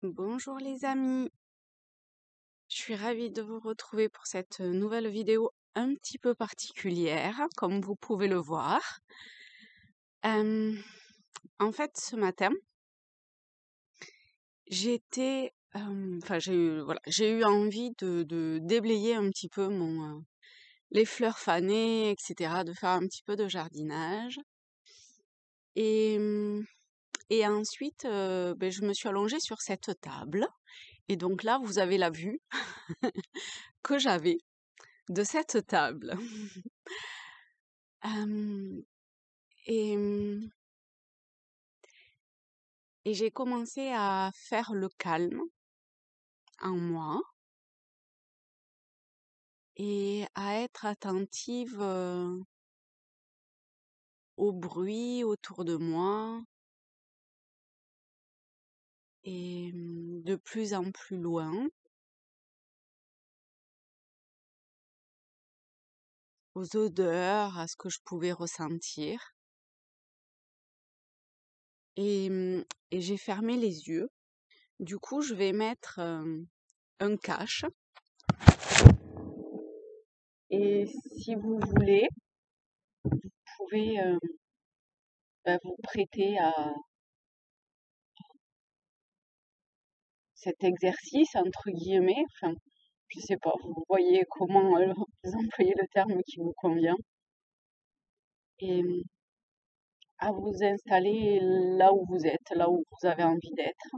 Bonjour les amis, je suis ravie de vous retrouver pour cette nouvelle vidéo un petit peu particulière, comme vous pouvez le voir. Euh, En fait, ce matin, j'ai eu envie de déblayer un petit peu les fleurs fanées, etc., de faire un petit peu de jardinage. Et, hum, et ensuite, je me suis allongée sur cette table. Et donc là, vous avez la vue que j'avais de cette table. Euh, et, hum, et j'ai commencé à faire le calme en moi et à être attentive au bruit autour de moi et de plus en plus loin, aux odeurs, à ce que je pouvais ressentir. Et j'ai fermé les yeux. Du coup, je vais mettre un cache. Et si vous voulez, vous pouvez vous prêter à cet exercice, entre guillemets. Enfin, je sais pas, vous voyez comment vous employez le terme qui vous convient. Et à vous installer là où vous êtes, là où vous avez envie d'être,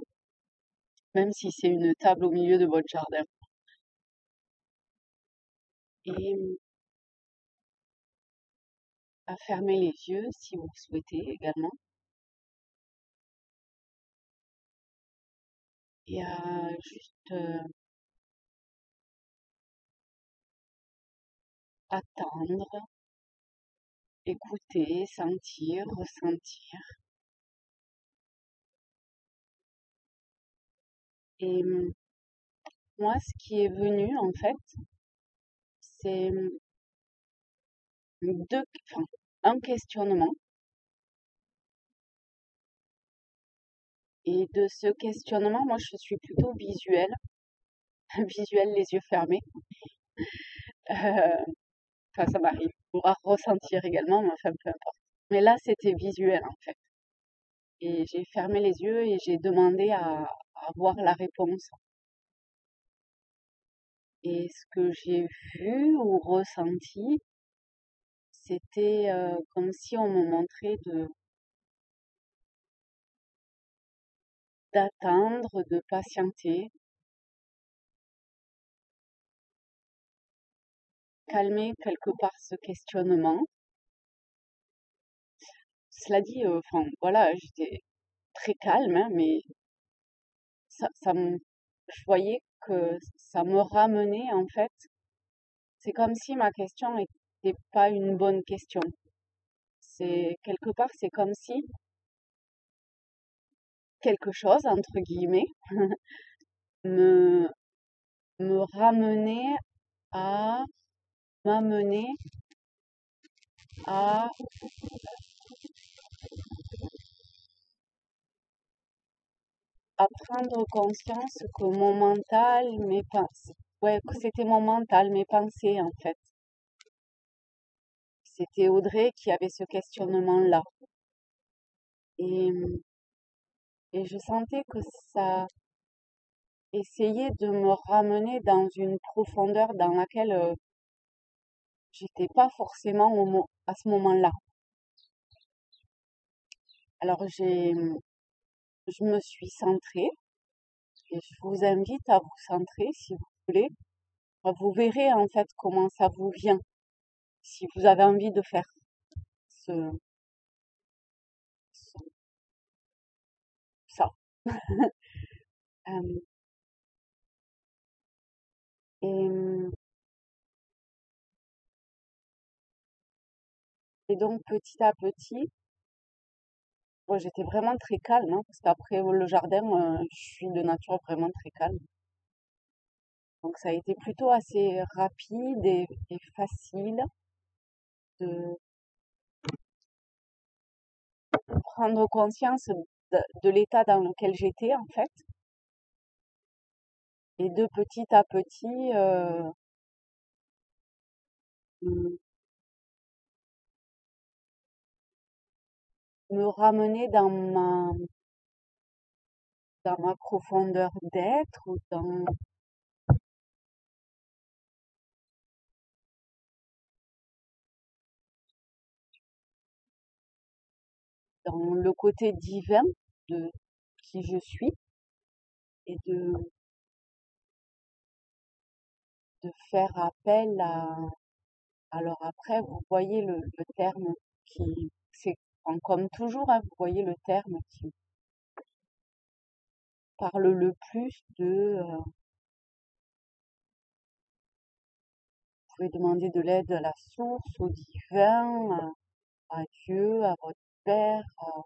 même si c'est une table au milieu de votre jardin. Et à fermer les yeux si vous le souhaitez également. Et à juste attendre, écouter, sentir, ressentir. Et moi, ce qui est venu, en fait, c'est un questionnement. Et de ce questionnement, moi, je suis plutôt visuelle, visuelle les yeux fermés. Euh, Enfin, ça m'arrive. On va ressentir également, mais enfin, peu importe. Mais là, c'était visuel, en fait. Et j'ai fermé les yeux et j'ai demandé à voir la réponse. Et ce que j'ai vu ou ressenti, c'était comme si on me montrait d'attendre, de patienter, calmer quelque part ce questionnement. Cela dit, enfin, voilà, j'étais très calme, hein, mais je voyais que ça me ramenait, en fait. C'est comme si ma question n'était pas une bonne question. C'est quelque part, c'est comme si quelque chose, entre guillemets, me, me ramenait à, m'amener à, à prendre conscience que mon mental, mes pensées, ouais, que c'était mon mental, mes pensées, en fait. C'était Audrey qui avait ce questionnement-là. Et, et je sentais que ça essayait de me ramener dans une profondeur dans laquelle j'étais pas forcément à ce moment-là. Alors je me suis centrée et je vous invite à vous centrer si vous voulez. Vous verrez en fait comment ça vous vient si vous avez envie de faire ce, ce- ça. Euh, et, et donc petit à petit, moi j'étais vraiment très calme hein, parce qu'après le jardin, je suis de nature vraiment très calme. Donc ça a été plutôt assez rapide et facile de prendre conscience de l'état dans lequel j'étais en fait et de petit à petit m- me ramener dans ma profondeur d'être ou dans le côté divin de qui je suis et de faire appel à... Alors après, vous voyez le terme qui... C'est comme toujours, hein, vous voyez le terme qui parle le plus de... vous pouvez demander de l'aide à la source, au divin, à Dieu, à votre Père, à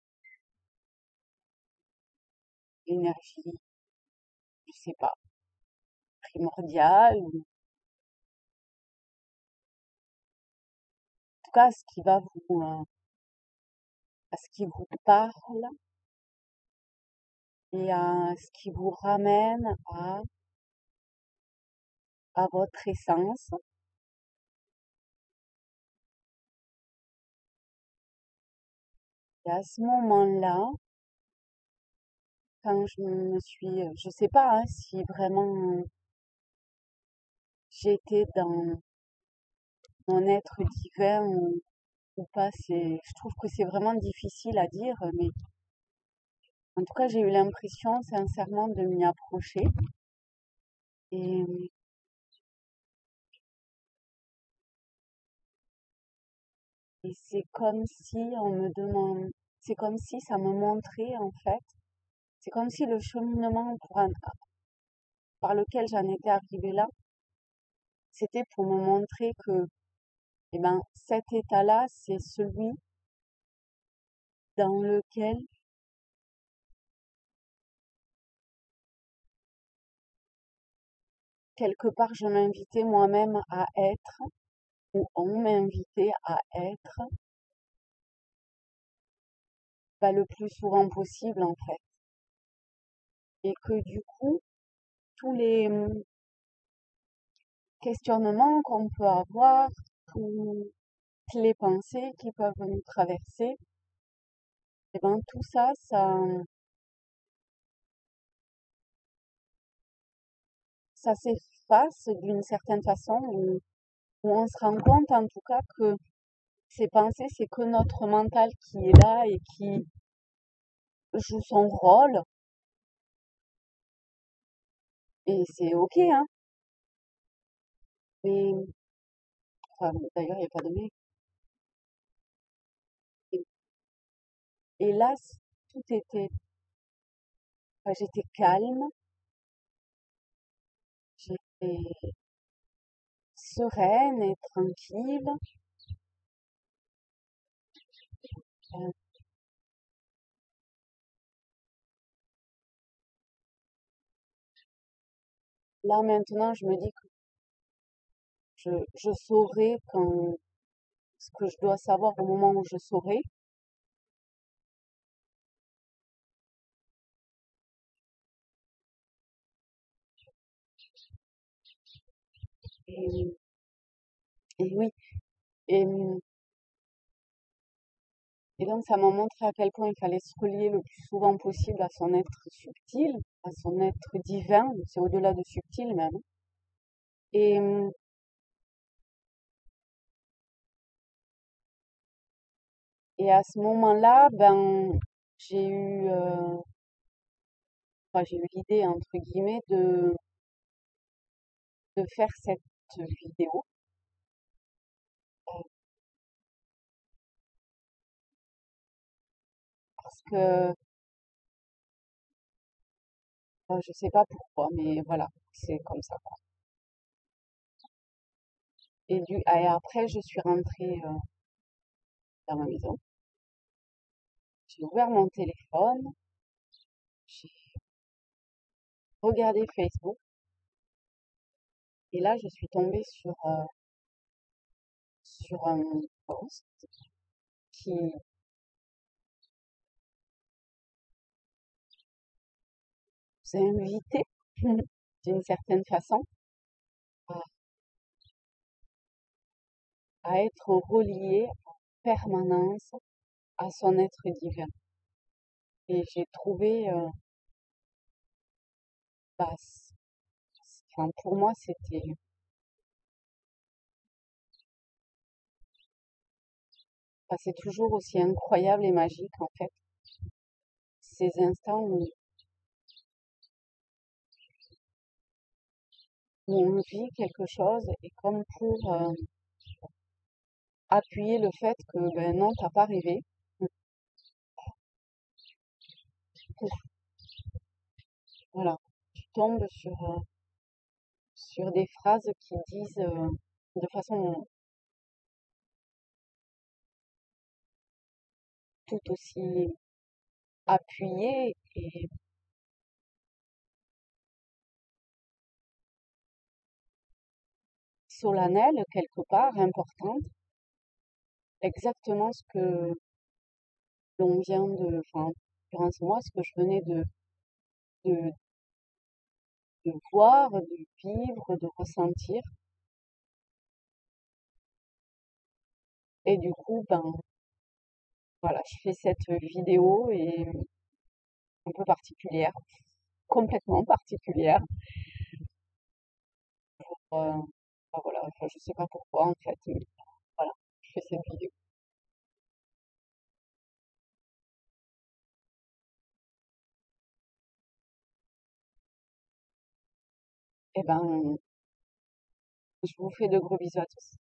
l'énergie, je sais pas, primordiale, ou en tout cas à ce qui va vous, à ce qui vous parle et à ce qui vous ramène à votre essence. Et à ce moment-là, quand je sais pas hein, si vraiment j'étais dans mon être divin ou pas, je trouve que c'est vraiment difficile à dire, mais en tout cas, j'ai eu l'impression sincèrement de m'y approcher. Et, et c'est comme si on me demande, c'est comme si ça me montrait en fait, c'est comme si le cheminement par lequel j'en étais arrivée là, c'était pour me montrer que, eh ben, cet état-là, c'est celui dans lequel quelque part je m'invitais moi-même à être, ou on m'invitait à être, bah, le plus souvent possible en fait. Et que du coup, tous les questionnements qu'on peut avoir, toutes les pensées qui peuvent nous traverser, et ben tout ça, ça s'efface d'une certaine façon, où on se rend compte en tout cas que ces pensées, c'est que notre mental qui est là et qui joue son rôle, et c'est ok, hein. Mais, enfin, d'ailleurs, il n'y a pas de mais. Et, et là, tout était, enfin, j'étais calme, j'étais sereine et tranquille. Euh, Là, maintenant, je me dis que je saurai quand, ce que je dois savoir au moment où je saurai. Et, et oui, et, et donc ça m'a montré à quel point il fallait se relier le plus souvent possible à son être subtil, à son être divin, c'est au-delà de subtil même. Et, et à ce moment-là, ben, j'ai eu, enfin, j'ai eu l'idée, entre guillemets, de faire cette vidéo. Parce que, je sais pas pourquoi, mais voilà, c'est comme ça, quoi. Et après, je suis rentrée dans ma maison. J'ai ouvert mon téléphone, j'ai regardé Facebook, et là, je suis tombée sur un post qui vous invitait, d'une certaine façon, à, à être relié en permanence à son être divin. Et j'ai trouvé, bah, enfin, pour moi, c'est toujours aussi incroyable et magique, en fait, ces instants où on vit quelque chose et comme pour appuyer le fait que, ben non, t'as pas rêvé. Pouf, voilà, tu tombes sur des phrases qui disent de façon tout aussi appuyée et solennelle quelque part, importante, exactement ce que l'on vient enfin, en l'occurrence moi, ce que je venais de, de voir, de vivre, de ressentir. Et du coup, ben voilà, je fais cette vidéo et un peu particulière, complètement particulière. Euh, ben voilà, enfin, je sais pas pourquoi en fait, mais voilà, je fais cette vidéo. Et ben, je vous fais de gros bisous à tous.